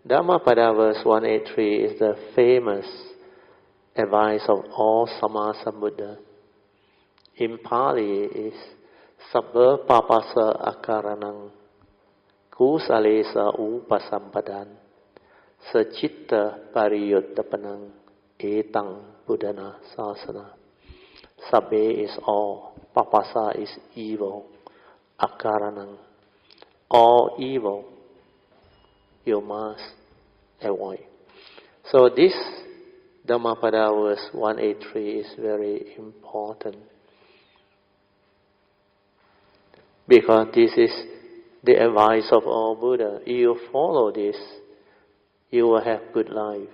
Dhammapada verse 183 is the famous advice of all Sammasambuddha. In Pali is Sabba Papasa Akaranang Kusalesa Upasampadan Sachitta Pariyuttapanang Etang Buddhana Sasana. Sabbe is all, Papasa is evil, Akaranang, all evil you must avoid. So this Dhammapada verse 183 is very important, because this is the advice of all Buddha. If you follow this, you will have good life.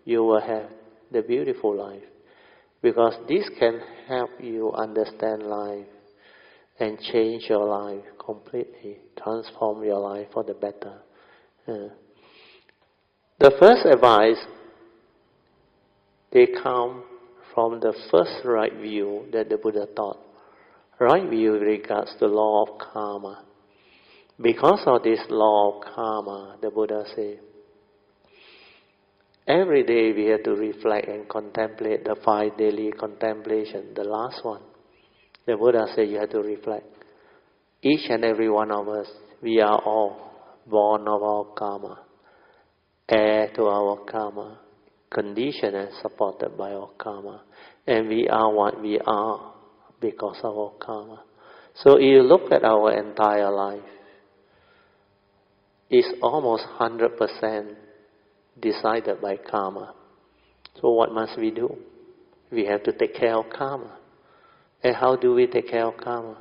You will have the beautiful life. Because this can help you understand life and change your life completely, transform your life for the better. The first advice, they come from the first right view that the Buddha taught. Right view regards the law of karma. Because of this law of karma, the Buddha said, every day we have to reflect and contemplate the 5 daily contemplation, the last one. The Buddha said you have to reflect. Each and every one of us, we are all born of our karma, heir to our karma, conditioned and supported by our karma. And we are what we are because of our karma. So if you look at our entire life, it's almost 100% decided by karma. So what must we do? We have to take care of karma. And how do we take care of karma?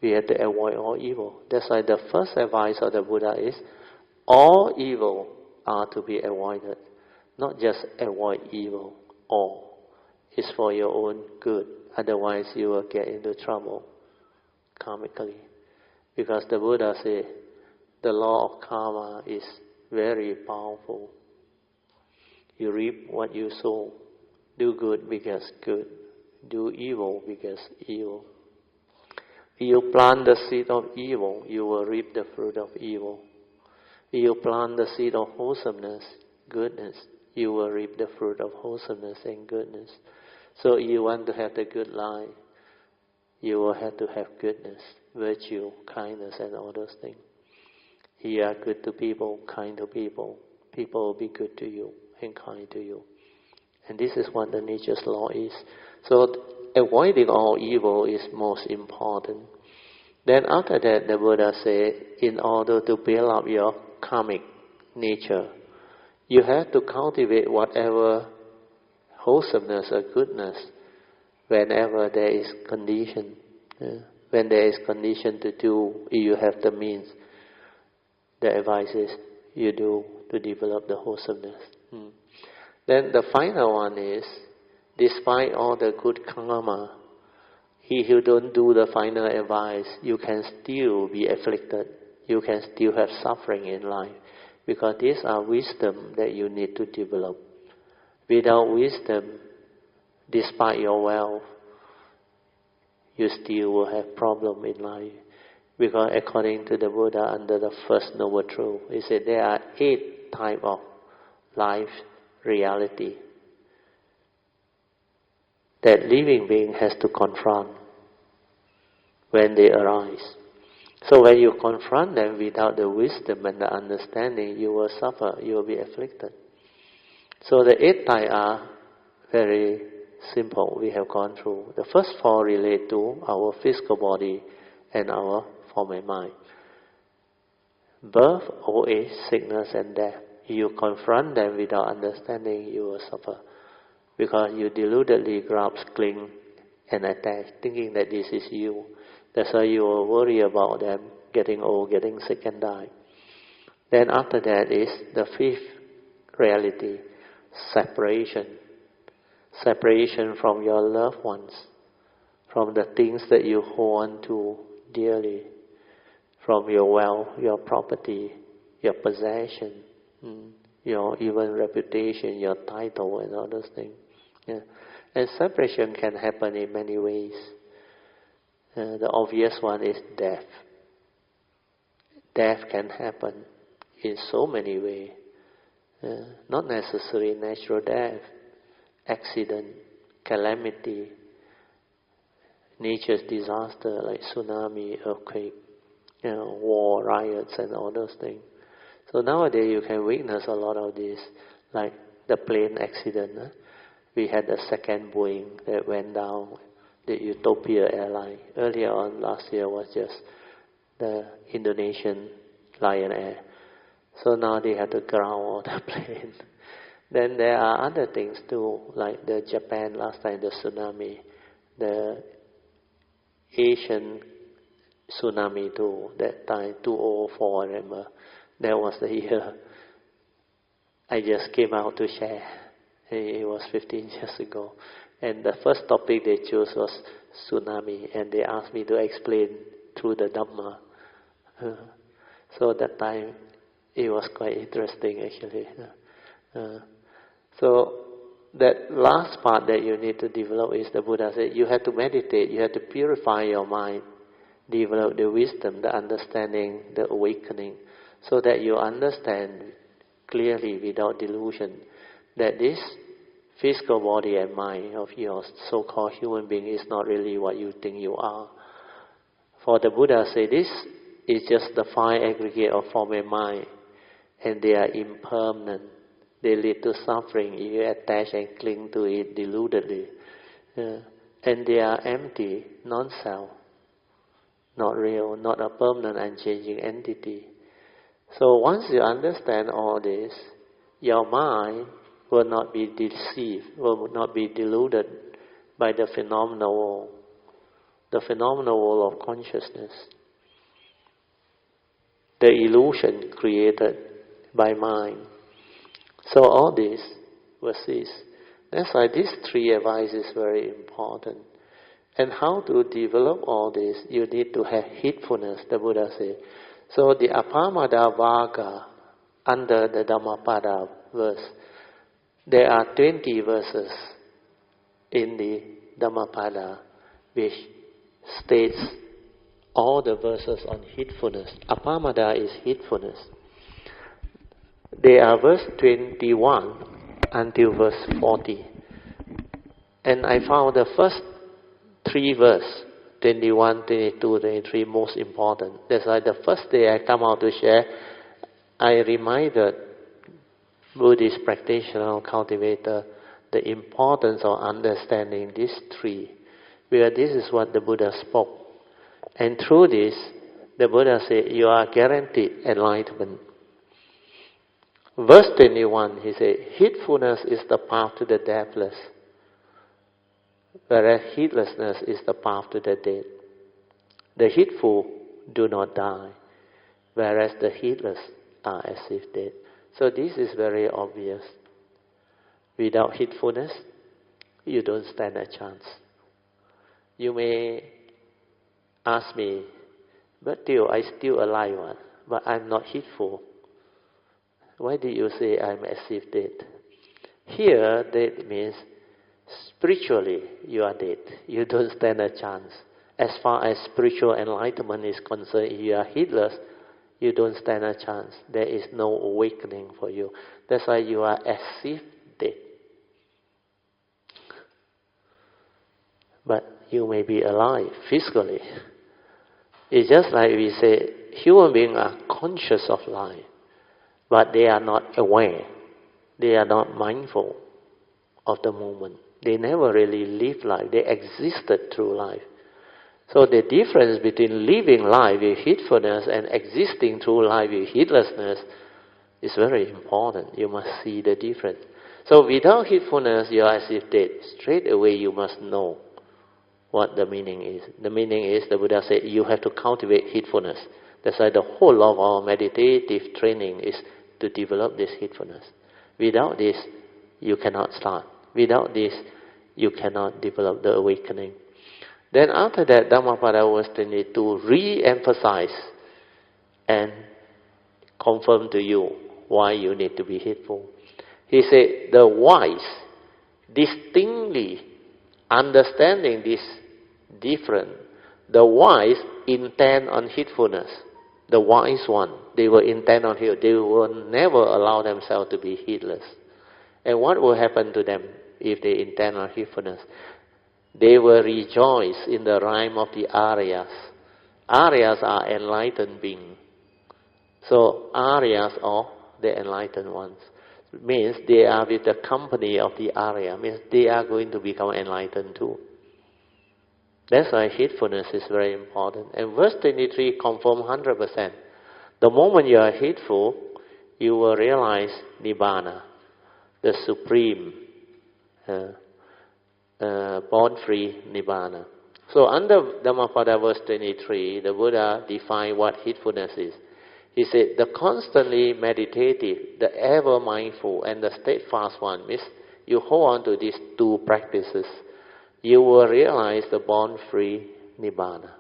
We have to avoid all evil. That's why the first advice of the Buddha is, all evil are to be avoided. Not just avoid evil, all. It's for your own good. Otherwise you will get into trouble karmically. Because the Buddha said, the law of karma is very powerful. You reap what you sow. Do good because good. Do evil because evil. If you plant the seed of evil, you will reap the fruit of evil. If you plant the seed of wholesomeness, goodness, you will reap the fruit of wholesomeness and goodness. So if you want to have the good life, you will have to have goodness, virtue, kindness, and all those things. If you are good to people, kind to people, people will be good to you and kind to you. And this is what the nature's law is. So avoiding all evil is most important. Then after that, the Buddha said, in order to build up your karmic nature, you have to cultivate whatever wholesomeness or goodness whenever there is condition. When there is condition to do, if you have the means, the advice is you do to develop the wholesomeness. Then the final one is, despite all the good karma, if you don't do the final advice, you can still be afflicted. You can still have suffering in life. Because these are wisdom that you need to develop. Without wisdom, despite your wealth, you still will have problem in life. Because according to the Buddha, under the first noble truth, he said there are 8 types of life reality that living being has to confront when they arise. So when you confront them without the wisdom and the understanding, you will suffer, you will be afflicted. So the 8 types are very simple, we have gone through. The first 4 relate to our physical body and our form and mind. Birth, old age, sickness and death. If you confront them without understanding, you will suffer. Because you deludedly grasp, cling and attach, thinking that this is you. That's why you will worry about them getting old, getting sick and die. Then after that is the 5th reality, separation. Separation from your loved ones, from the things that you hold on to dearly, from your wealth, your property, your possession, your even reputation, your title and all those things. Yeah. And separation can happen in many ways. The obvious one is death. Death can happen in so many ways. Not necessarily natural death, accident, calamity, nature's disaster like tsunami, earthquake, war, riots, and all those things. So nowadays you can witness a lot of this, like the plane accident. We had the second Boeing that went down, the Utopia airline. Earlier on last year was just the Indonesian Lion Air. So now they have to ground all the plane. Then there are other things too, like the Japan last time, the tsunami, the Asian tsunami too, that time, 2004, I remember. That was the year I just came out to share. It was 15 years ago. And the first topic they chose was tsunami, and they asked me to explain through the Dhamma. So that time, it was quite interesting actually. So that last part that you need to develop is the Buddha said, you have to meditate, you have to purify your mind, develop the wisdom, the understanding, the awakening, so that you understand clearly without delusion that this physical body and mind of yours, so-called human being, is not really what you think you are. For the Buddha say this is just the fine aggregate of form and mind, and they are impermanent. They lead to suffering if you attach and cling to it deludedly. And they are empty, non-self, not real, not a permanent, unchanging entity. So once you understand all this, your mind will not be deceived, will not be deluded by the phenomenal world, the phenomenal world of consciousness, the illusion created by mind. So all this will cease. That's why these three advice is very important. And how to develop all this, you need to have heedfulness, the Buddha said. So the Apamada Vaga, under the Dhammapada verse, there are 20 verses in the Dhammapada which states all the verses on heedfulness. Apamada is heedfulness. They are verse 21 until verse 40. And I found the first three verses, 21, 22, 23, most important. That's why the first day I come out to share, I reminded Buddhist practitioner or cultivator the importance of understanding these three, where this is what the Buddha spoke. And through this, the Buddha said, you are guaranteed enlightenment. Verse 21, he said, heedfulness is the path to the deathless, whereas heedlessness is the path to the dead. The heedful do not die, whereas the heedless are as if dead. So this is very obvious. Without heedfulness, you don't stand a chance. You may ask me, but Teoh, I'm still alive, but I'm not heedful. Why did you say I'm as if dead? Here, dead means spiritually you are dead. You don't stand a chance. As far as spiritual enlightenment is concerned, if you are heedless, you don't stand a chance. There is no awakening for you. That's why you are as if dead. But you may be alive physically. It's just like we say, human beings are conscious of life, but they are not aware. They are not mindful of the moment. They never really live life. They existed through life. So the difference between living life with heedfulness and existing through life with heedlessness is very important. You must see the difference. So without heedfulness, you are as if dead. Straight away you must know what the meaning is. The meaning is, the Buddha said, you have to cultivate heedfulness. That's why the whole of our meditative training is to develop this heedfulness. Without this, you cannot start. Without this, you cannot develop the awakening. Then after that, Dhammapada verse 22 re-emphasize and confirm to you why you need to be heedful. He said, the wise, distinctly understanding this different, the wise intend on heedfulness. the wise one, they were intent on heedfulness. They will never allow themselves to be heedless. And what will happen to them if they intend on heedfulness? They will rejoice in the rhyme of the Aryas. Aryas are enlightened beings. So Aryas are the enlightened ones. It means they are with the company of the Arya. Means they are going to become enlightened too. That's why heedfulness is very important. And verse 23 confirms 100%. The moment you are heedful, you will realize Nibbana, the supreme, born-free Nibbana. So under Dhammapada verse 23, the Buddha defined what heedfulness is. He said, the constantly meditative, the ever mindful, and the steadfast one means you hold on to these two practices. You will realize the born-free Nibbana.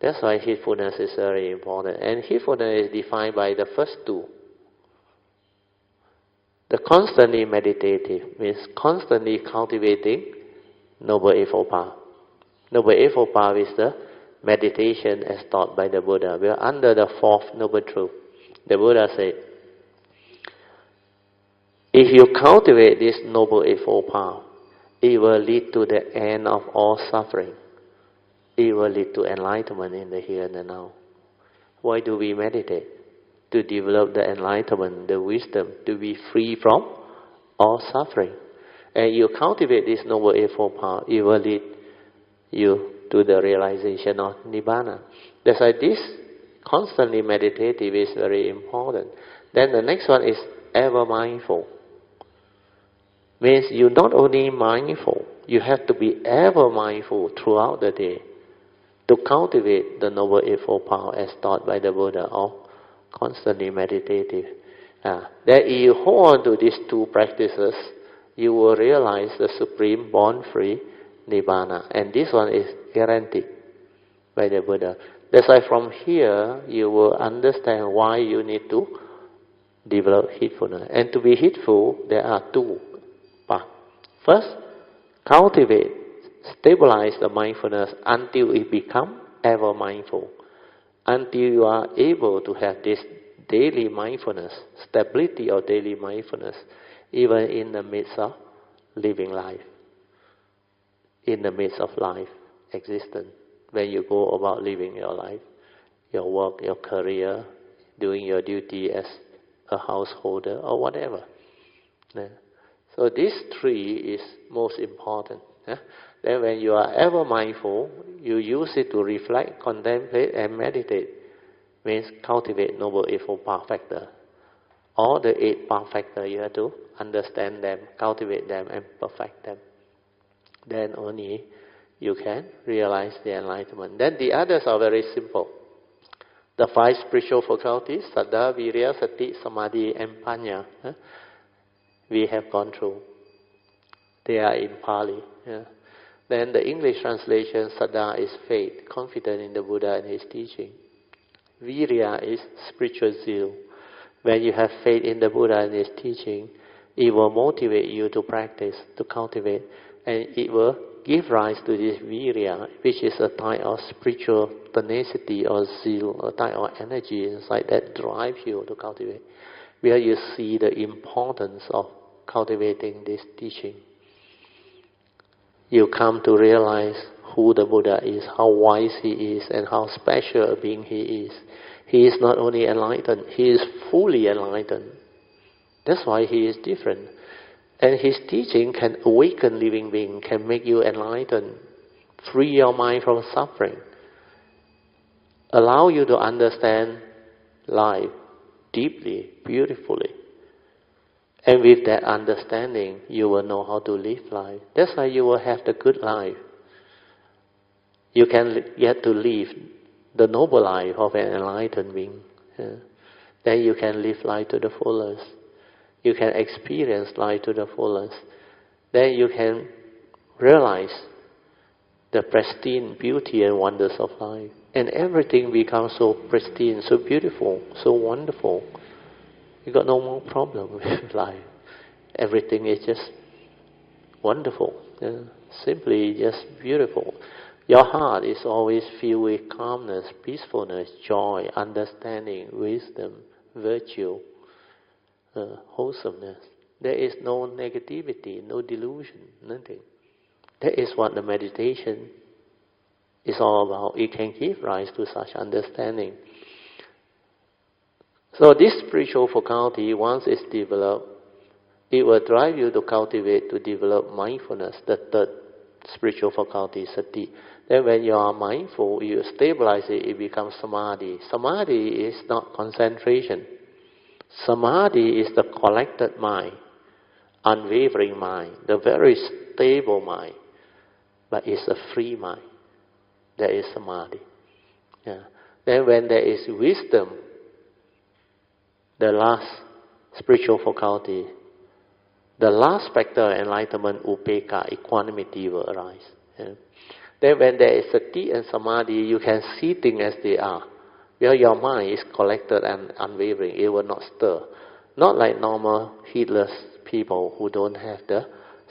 That's why heedfulness is very important. And heedfulness is defined by the first two. The constantly meditative means constantly cultivating Noble Eightfold Path. Noble Eightfold Path is the meditation as taught by the Buddha. We are under the fourth Noble Truth. The Buddha said, if you cultivate this Noble Eightfold Path, it will lead to the end of all suffering. It will lead to enlightenment in the here and the now. Why do we meditate? To develop the enlightenment, the wisdom, to be free from all suffering. And you cultivate this Noble Eightfold Path, it will lead you to the realization of Nibbana. That's why this constantly meditative is very important. Then the next one is ever mindful. Means you're not only mindful, you have to be ever mindful throughout the day to cultivate the Noble Eightfold Path as taught by the Buddha, or constantly meditative. Then if you hold on to these two practices, you will realize the supreme born-free Nibbana. And this one is guaranteed by the Buddha. That's why from here, you will understand why you need to develop heedfulness. And to be heedful, there are two paths. First, cultivate, stabilize the mindfulness until it becomes ever mindful. Until you are able to have this daily mindfulness, stability of daily mindfulness, even in the midst of living life, in the midst of life, existence, when you go about living your life, your work, your career, doing your duty as a householder or whatever. So this three is most important. Then when you are ever mindful, you use it to reflect, contemplate and meditate. Means cultivate Noble Eightfold Path factor. All the 8 path factors, you have to understand them, cultivate them and perfect them. Then only you can realize the enlightenment. Then the others are very simple. The 5 spiritual faculties, Saddha, Virya, Sati, Samadhi and Panya, we have gone through. They are in Pali. Then the English translation, Saddha is faith, confident in the Buddha and his teaching. Virya is spiritual zeal. When you have faith in the Buddha and his teaching, it will motivate you to practice, to cultivate, and it will give rise to this virya, which is a type of spiritual tenacity or zeal, a type of energy inside that drives you to cultivate, where you see the importance of cultivating this teaching. You come to realize who the Buddha is, how wise he is, and how special a being he is. He is not only enlightened, he is fully enlightened. That's why he is different. And his teaching can awaken living beings, can make you enlightened, free your mind from suffering, allow you to understand life deeply, beautifully. And with that understanding, you will know how to live life. That's why you will have the good life. You can get to live the noble life of an enlightened being. Then you can live life to the fullest. You can experience life to the fullest. Then you can realize the pristine beauty and wonders of life. And everything becomes so pristine, so beautiful, so wonderful. You got no more problem with life. Everything is just wonderful. Simply just beautiful. Your heart is always filled with calmness, peacefulness, joy, understanding, wisdom, virtue, wholesomeness. There is no negativity, no delusion, nothing. That is what the meditation is all about. It can give rise to such understanding. So this spiritual faculty, once it's developed, it will drive you to cultivate, to develop mindfulness, the third spiritual faculty, sati. Then when you are mindful, you stabilize it, it becomes samadhi. Samadhi is not concentration. Samadhi is the collected mind, unwavering mind, the very stable mind, but it's a free mind. That is samadhi. Yeah. Then when there is wisdom, the last spiritual faculty, the last factor of enlightenment, upekkha, equanimity will arise. Yeah. Then when there is sati and samadhi, you can see things as they are. Where your mind is collected and unwavering, it will not stir. Not like normal heedless people who don't have the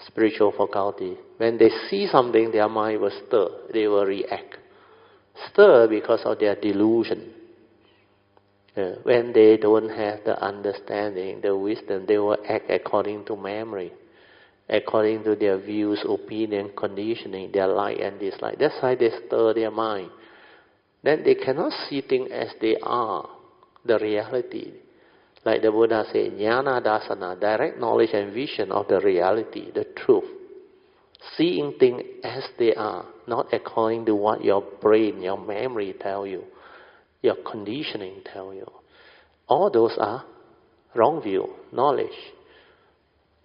spiritual faculty. When they see something, their mind will stir, they will react. Stir because of their delusion. When they don't have the understanding, the wisdom, they will act according to memory, according to their views, opinion, conditioning, their like and dislike. That's why they stir their mind. Then they cannot see things as they are, the reality. Like the Buddha said, jnana dasana, direct knowledge and vision of the reality, the truth. Seeing things as they are, not according to what your brain, your memory tell you, your conditioning tell you. All those are wrong view, knowledge.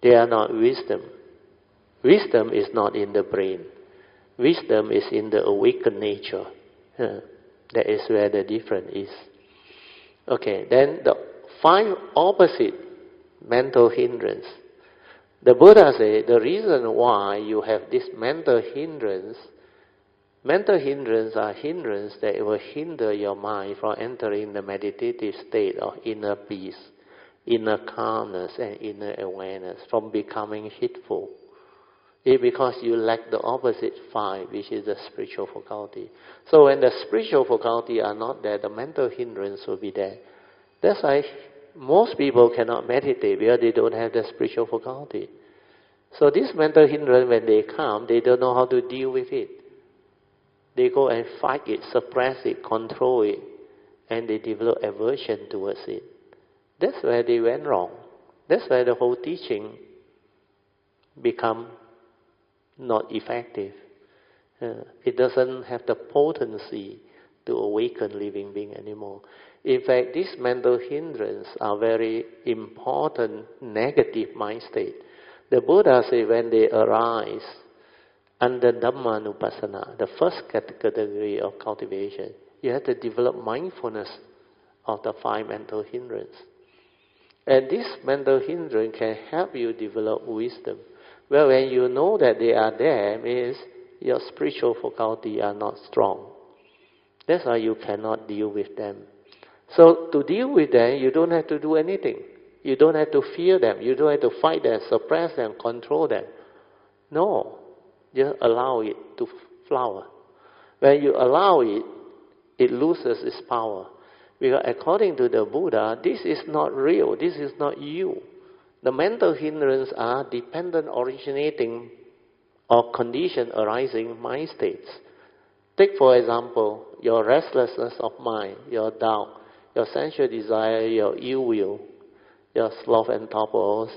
They are not wisdom. Wisdom is not in the brain. Wisdom is in the awakened nature. That is where the difference is. Okay, then the 5 opposite mental hindrance. The Buddha said the reason why you have this mental hindrance are hindrance that will hinder your mind from entering the meditative state of inner peace, inner calmness and inner awareness, from becoming heedful. It's because you lack the opposite 5, which is the spiritual faculty. So when the spiritual faculty are not there, the mental hindrance will be there. That's why most people cannot meditate because they don't have the spiritual faculty. So this mental hindrance, when they come, they don't know how to deal with it. They go and fight it, suppress it, control it, and they develop aversion towards it. That's where they went wrong. That's where the whole teaching become not effective. It doesn't have the potency to awaken living being anymore. In fact, these mental hindrances are very important negative mind state. The Buddha said when they arise under Dhammanupassana, the first category of cultivation, you have to develop mindfulness of the 5 mental hindrances. And this mental hindrance can help you develop wisdom. Well, when you know that they are there, means your spiritual faculty are not strong. That's why you cannot deal with them. So to deal with them, you don't have to do anything. You don't have to fear them. You don't have to fight them, suppress them, control them. No. Just allow it to flower. When you allow it, it loses its power. Because according to the Buddha, this is not real. This is not you. The mental hindrances are dependent originating or condition arising mind states. Take for example, your restlessness of mind, your doubt, your sensual desire, your ill will, your sloth and torpor.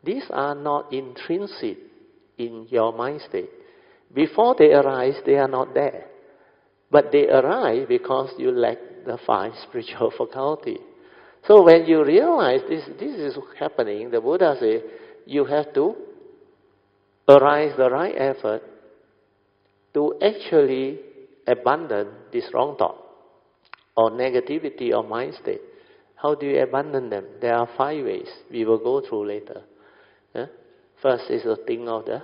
These are not intrinsic in your mind state. Before they arise, they are not there. But they arise because you lack the 5 spiritual faculty. So when you realize this is happening, the Buddha says, you have to arise the right effort to actually abandon this wrong thought or negativity or mind state. How do you abandon them? There are 5 ways we will go through later. First is the thing of the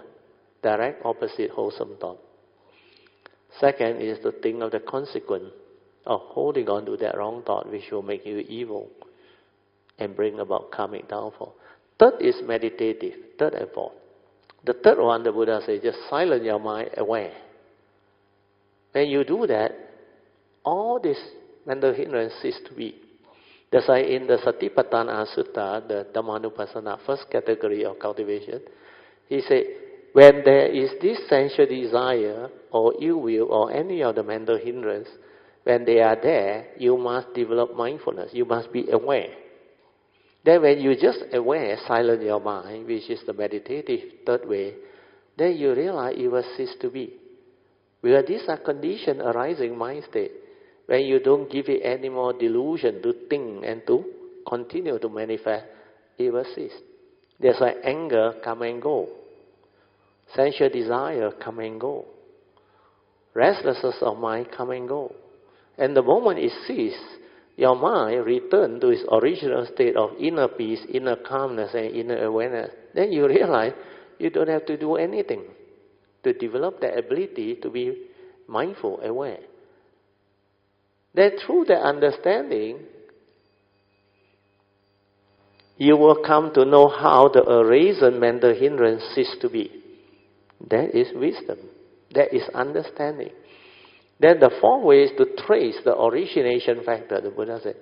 direct opposite wholesome thought. Second is the thing of the consequence of holding on to that wrong thought which will make you evil and bring about karmic downfall. Third is meditative, third and fourth. The third one, the Buddha says, just silence your mind aware. When you do that, all this mental hindrance cease to be. That's why in the Satipatthana Sutta, the Dhammanupassana, first category of cultivation, he said, when there is this sensual desire or ill will or any of the mental hindrance, when they are there, you must develop mindfulness. You must be aware. Then when you just aware, silence your mind, which is the meditative third way, then you realize it will cease to be. Because these are conditioned arising mind state. When you don't give it any more delusion to think and to continue to manifest, it will cease. That's why anger come and go. Sensual desire come and go. Restlessness of mind come and go. And the moment it ceases, your mind returns to its original state of inner peace, inner calmness, and inner awareness. Then you realize you don't have to do anything to develop the ability to be mindful, aware. Then through the understanding, you will come to know how the arisen mental hindrance cease to be. That is wisdom. That is understanding. Then the fourth way is to trace the origination factor, the Buddha said.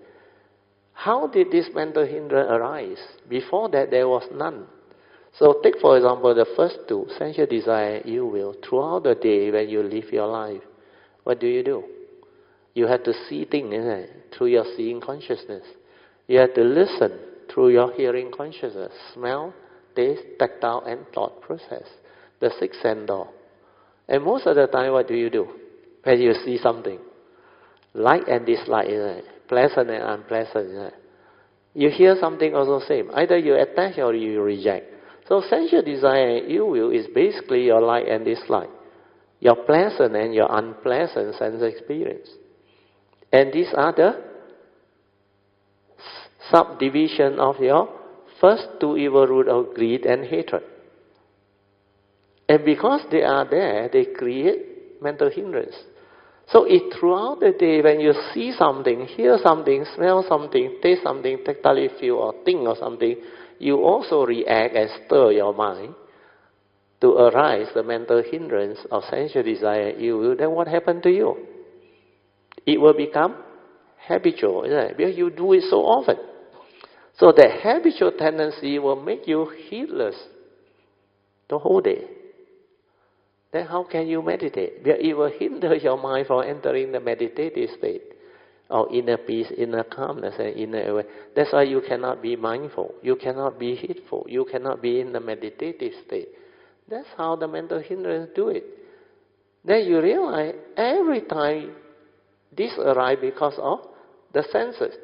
How did this mental hindrance arise? Before that, there was none. So take, for example, the first two, sensual desire and ill will. Throughout the day when you live your life, what do? You have to see things, isn't it? Through your seeing consciousness. You have to listen through your hearing consciousness. Smell, taste, tactile, and thought process. The sixth sense door. And most of the time, what do? When you see something, like and dislike, isn't it? Pleasant and unpleasant, isn't it? You hear something also same. Either you attach or you reject. So sensual desire and ill will is basically your like and dislike. Your pleasant and your unpleasant sense experience. And these are the subdivision of your first two evil root of greed and hatred. And because they are there, they create mental hindrance. So if throughout the day when you see something, hear something, smell something, taste something, tactile feel or think of something, you also react and stir your mind to arise the mental hindrance of sensual desire and ill will, then what happened to you? It will become habitual, isn't it? Because you do it so often. So the habitual tendency will make you heedless the whole day. Then how can you meditate? Because it will hinder your mind from entering the meditative state of inner peace, inner calmness, and inner awareness. That's why you cannot be mindful. You cannot be heedful. You cannot be in the meditative state. That's how the mental hindrance do it. Then you realize every time this arises because of the senses.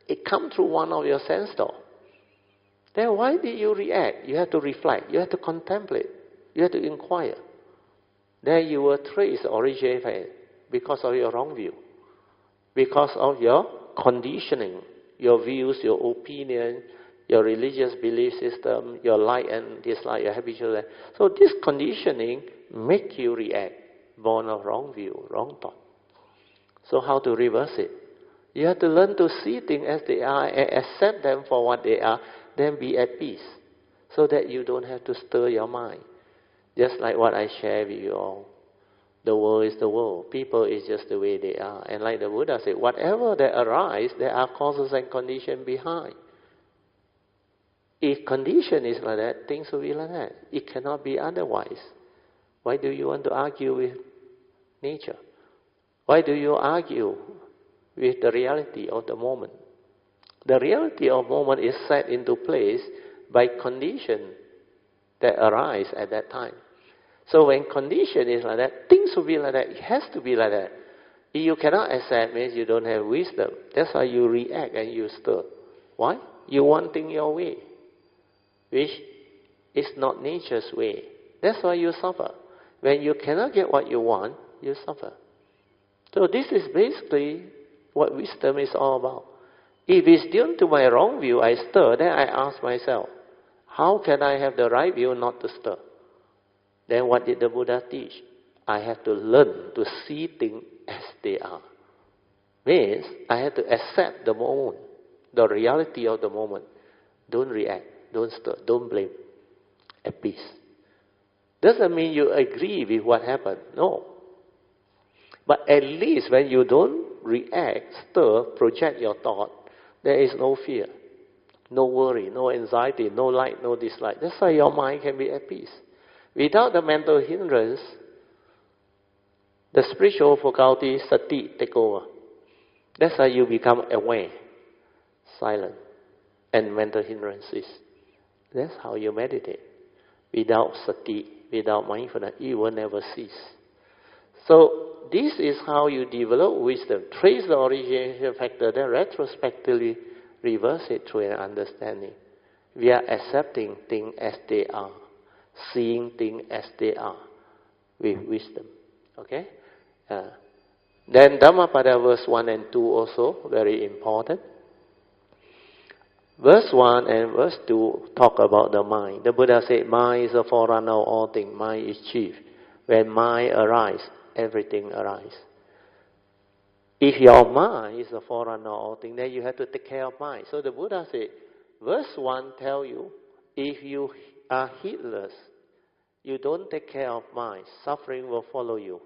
It comes through one of your sense door. Then why did you react? You have to reflect. You have to contemplate. You have to inquire. Then you will trace the origin because of your wrong view. Because of your conditioning, your views, your opinion, your religious belief system, your like and dislike, your habitual. So this conditioning make you react, born of wrong view, wrong thought. So how to reverse it? You have to learn to see things as they are and accept them for what they are, then be at peace. So that you don't have to stir your mind. Just like what I share with you all. The world is the world. People is just the way they are. And like the Buddha said, whatever that arises, there are causes and conditions behind. If condition is like that, things will be like that. It cannot be otherwise. Why do you want to argue with nature? Why do you argue with the reality of the moment? The reality of moment is set into place by condition that arise at that time. So when condition is like that, things will be like that. It has to be like that. If you cannot accept, means you don't have wisdom. That's why you react and you stir. Why? You want things your way, which is not nature's way. That's why you suffer. When you cannot get what you want, you suffer. So this is basically what wisdom is all about. If it's due to my wrong view, I stir, then I ask myself, how can I have the right view not to stir? Then what did the Buddha teach? I have to learn to see things as they are. Means I have to accept the moment, the reality of the moment. Don't react, don't stir, don't blame. At peace. Doesn't mean you agree with what happened. No. But at least when you don't react, stir, project your thought, there is no fear, no worry, no anxiety, no like, no dislike. That's why your mind can be at peace. Without the mental hindrance, the spiritual faculty, sati, take over. That's how you become aware, silent, and mental hindrances. That's how you meditate. Without sati, without mindfulness, you will never cease. So this is how you develop wisdom. Trace the origination factor, then retrospectively reverse it through an understanding. We are accepting things as they are, seeing things as they are, with wisdom. Okay? Then Dhammapada verse 1 and 2 also, very important. Verse 1 and verse 2 talk about the mind. The Buddha said, mind is the forerunner of all things. Mind is chief. When mind arises, everything arises. If your mind is the forerunner of all things, then you have to take care of mind. So the Buddha said, verse 1 tell you, if you are heedless, you don't take care of mind, suffering will follow you.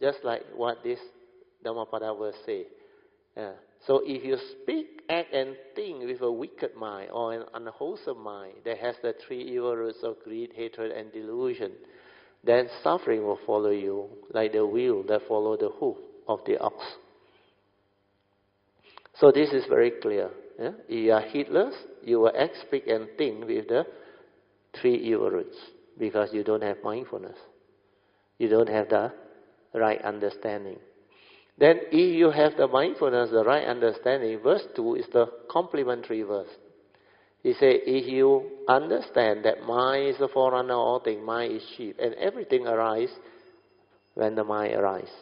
Just like what this Dhammapada verse say. So if you speak, act and think with a wicked mind or an unwholesome mind that has the three evil roots of greed, hatred and delusion, then suffering will follow you like the wheel that follow the hoof of the ox. So this is very clear. If you are heedless, you will act, speak and think with the three evil roots because you don't have mindfulness. You don't have the right understanding. Then if you have the mindfulness, the right understanding, verse 2 is the complementary verse. He said, if you understand that mind is the forerunner of all things, mind is chief, and everything arises when the mind arises.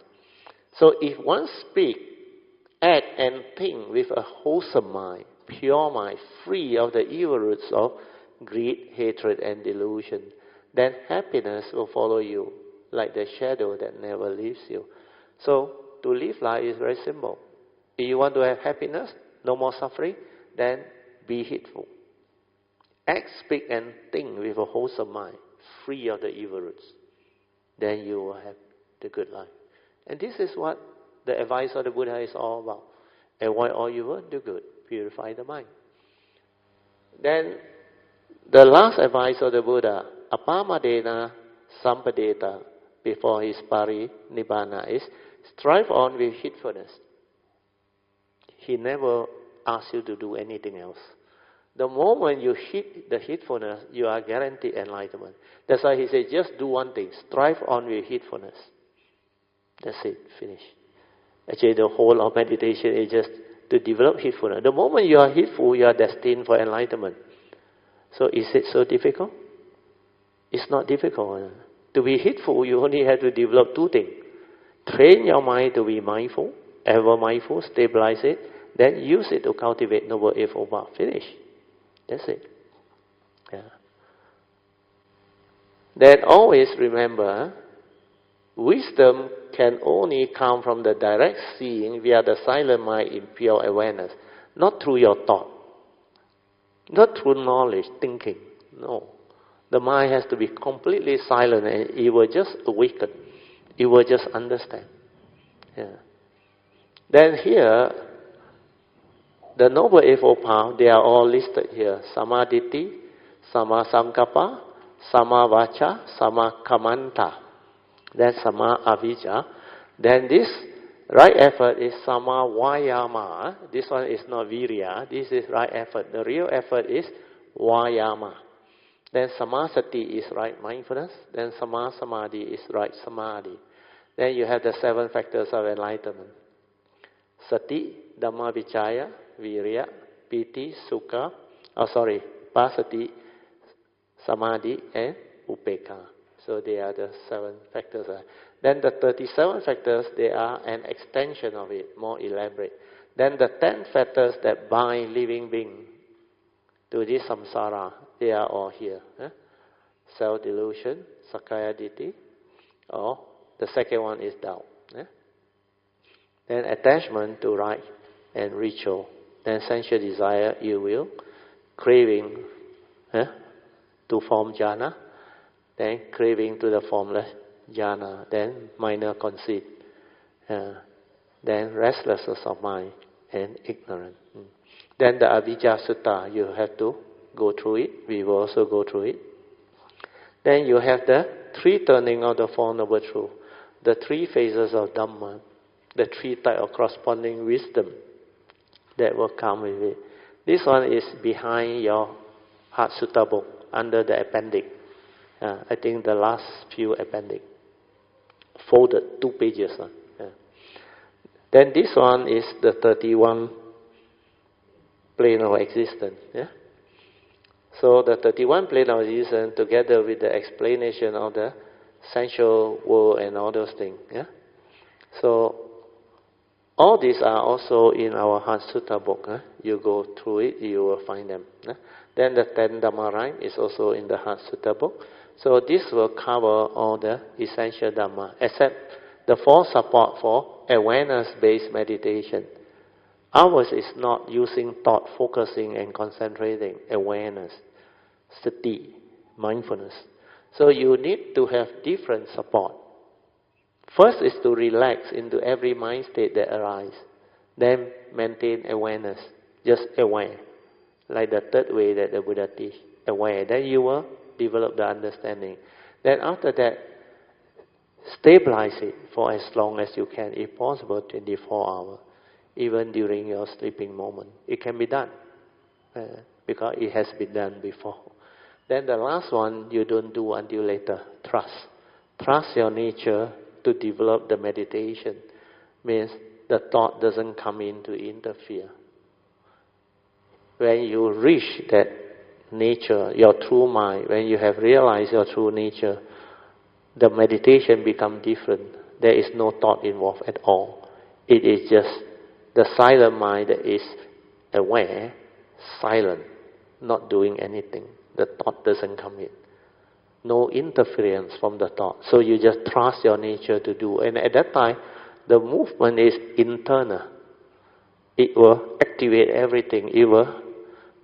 So if one speak, act and think with a wholesome mind, pure mind, free of the evil roots of greed, hatred and delusion, then happiness will follow you like the shadow that never leaves you. So to live life is very simple. If you want to have happiness, no more suffering, then be heedful. Act, speak and think with a wholesome mind, free of the evil roots. Then you will have the good life. And this is what the advice of the Buddha is all about. Avoid all evil, do good, purify the mind. Then the last advice of the Buddha, apamadena sampadeta, before his pari-nibbana, is strive on with heedfulness. He never asks you to do anything else. The moment you hit the heedfulness, you are guaranteed enlightenment. That's why he said, just do one thing, strive on with heedfulness. That's it, finish. Actually, the whole of meditation is just to develop heedfulness. The moment you are heedful, you are destined for enlightenment. So is it so difficult? It's not difficult. To be heedful, you only have to develop two things. Train your mind to be mindful, ever mindful, stabilize it, then use it to cultivate Noble Eightfold Path. Finish. That's it. Yeah. Then always remember, wisdom can only come from the direct seeing via the silent mind in pure awareness, not through your thought, not through knowledge, thinking. No. The mind has to be completely silent and it will just awaken. It will just understand. Yeah. Then here, the Noble Eightfold Path, they are all listed here. Samaditi, Sama Sankappa, Sama Vacha, Sama Kamanta. That's Sama Avijja. Then this right effort is Sama Vayama. This one is not Virya. This is right effort. The real effort is Vayama. Then Samasati is right mindfulness. Then Sama Samadhi is right Samadhi. Then you have the 7 factors of enlightenment. Sati, Dhamma Vichaya, Virya, Piti, Sukha, Pasati, Samadhi and Upekkha. So they are the 7 factors. Then the 37 factors, they are an extension of it, more elaborate. Then the 10 factors that bind living being to this samsara, they are all here. Self-delusion, Sakkaya Ditthi, or the second one is doubt. Then attachment to right and ritual. Then sensual desire, ill will. Craving to form jhana. Then craving to the formless jhana, then minor conceit, then restlessness of mind, and ignorance. Then the Avijja Sutta, you have to go through it. We will also go through it. Then you have the three turning of the Four Noble Truths, the three phases of Dhamma, the three types of corresponding wisdom that will come with it. This one is behind your Heart Sutta book, under the appendix. I think the last few appendix. Folded, 2 pages. Then this one is the 31 plane of existence. So the 31 plane of existence, together with the explanation of the sensual world and all those things. So all these are also in our Heart Sutta book. You go through it, you will find them. Then the 10 Dhamma rhyme is also in the Heart Sutta book. So this will cover all the essential Dhamma, except the 4 support for awareness-based meditation. Ours is not using thought, focusing and concentrating. Awareness, sati, mindfulness. So you need to have different support. First is to relax into every mind state that arises. Then maintain awareness, just aware. Like the third way that the Buddha teach, aware. Then you will develop the understanding. Then after that, stabilize it for as long as you can, if possible, 24 hours. Even during your sleeping moment. It can be done. Because it has been done before. Then the last one, you don't do until later. Trust. Trust your nature to develop the meditation. Means the thought doesn't come in to interfere. When you reach that nature, your true mind, when you have realized your true nature, the meditation becomes different. There is no thought involved at all. It is just the silent mind that is aware, silent, not doing anything. The thought doesn't come in. No interference from the thought. So you just trust your nature to do. And at that time, the movement is internal. It will activate everything. It will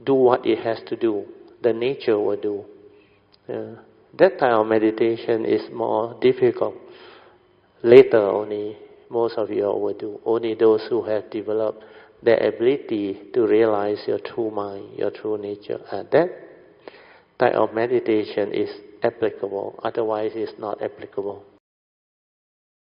do what it has to do. The nature will do. That type of meditation is more difficult. Later only, most of you will do. Only those who have developed the ability to realize your true mind, your true nature. That type of meditation is applicable. Otherwise, it's not applicable.